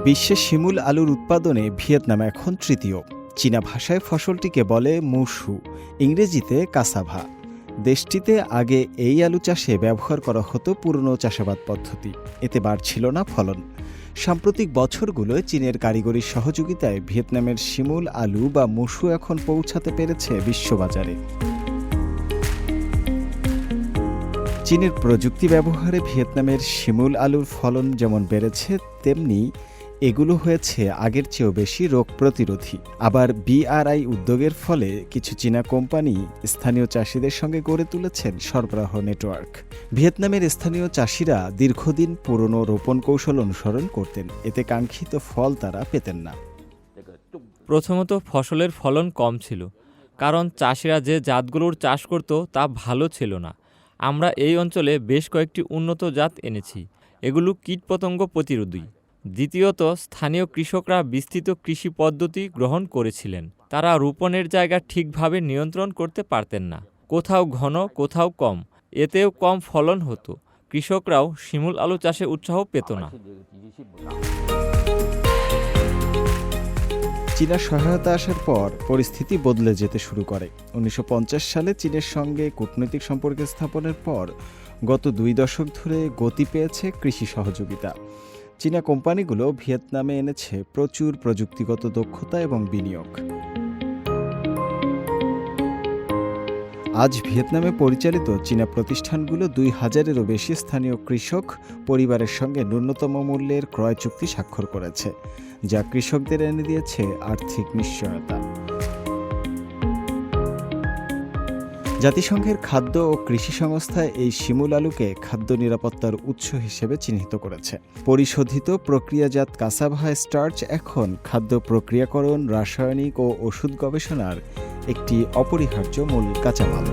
বিশ্বে শিমুল আলুর উৎপাদনে ভিয়েতনাম এখন তৃতীয়। চীনা ভাষায় ফসলটিকে বলে মুসু, ইংরেজিতে কাসাভা। দেশটিতে আগে এই আলু চাষে ব্যবহার করা হতো পুরনো চাষাবাদ পদ্ধতি, এতে বাড়ছিল না ফলন। সাম্প্রতিক বছরগুলোয় চীনের কারিগরি সহযোগিতায় ভিয়েতনামের শিমুল আলু বা মুসু এখন পৌঁছাতে পেরেছে বিশ্ববাজারে। চীনের প্রযুক্তি ব্যবহারে ভিয়েতনামের শিমুল আলুর ফলন যেমন বেড়েছে, তেমনি এগুলো হয়েছে আগের চেয়েও বেশি রোগ প্রতিরোধী। আবার বিআরআই উদ্যোগের ফলে কিছু চীনা কোম্পানি স্থানীয় চাষিদের সঙ্গে গড়ে তুলেছেন সরবরাহ নেটওয়ার্ক। ভিয়েতনামের স্থানীয় চাষিরা দীর্ঘদিন পুরনো রোপণ কৌশল অনুসরণ করতেন, এতে কাঙ্ক্ষিত ফল তারা পেতেন না। প্রথমত ফসলের ফলন কম ছিল, কারণ চাষিরা যে জাতগুলোর চাষ করত তা ভালো ছিল না। আমরা এই অঞ্চলে বেশ কয়েকটি উন্নত জাত এনেছি, এগুলো কীটপতঙ্গ প্রতিরোধী। দ্বিতীয়ত স্থানীয় কৃষকরা বিস্তৃত কৃষি পদ্ধতি গ্রহণ করেছিলেন। তারা রোপণের জায়গা ঠিকভাবে নিয়ন্ত্রণ করতে পারতেন না, কোথাও ঘন কোথাও কম, এতেও কম ফলন হতো। কৃষকরাও শিমুল আলু চাষে উৎসাহ পেত না। চীনা সহায়তা আসার পর পরিস্থিতি বদলে যেতে শুরু করে। 1950 সালে চীনের সঙ্গে কূটনৈতিক সম্পর্ক স্থাপনের পর গত 2 দশক ধরে গতি পেয়েছে কৃষি সহযোগিতা। চীনা কোম্পানিগুলো ভিয়েতনামে এনেছে প্রচুর প্রযুক্তিগত দক্ষতা এবং বিনিয়োগ। আজ ভিয়েতনামে পরিচালিত চীনা প্রতিষ্ঠানগুলো 2000-এরও বেশি স্থানীয় কৃষক পরিবারের সঙ্গে ন্যূনতম মূল্যের ক্রয় চুক্তি স্বাক্ষর করেছে, যা কৃষকদের এনে দিয়েছে আর্থিক নিশ্চয়তা। জাতিসংঘের খাদ্য ও কৃষি সংস্থা এই শিমুল আলুকে খাদ্য নিরাপত্তার উৎস হিসেবে চিহ্নিত করেছে। পরিশোধিত প্রক্রিয়াজাত কাসাভা স্টার্চ এখন খাদ্য প্রক্রিয়াকরণ, রাসায়নিক ও ওষুধ গবেষণার একটি অপরিহার্য মূল কাঁচামাল।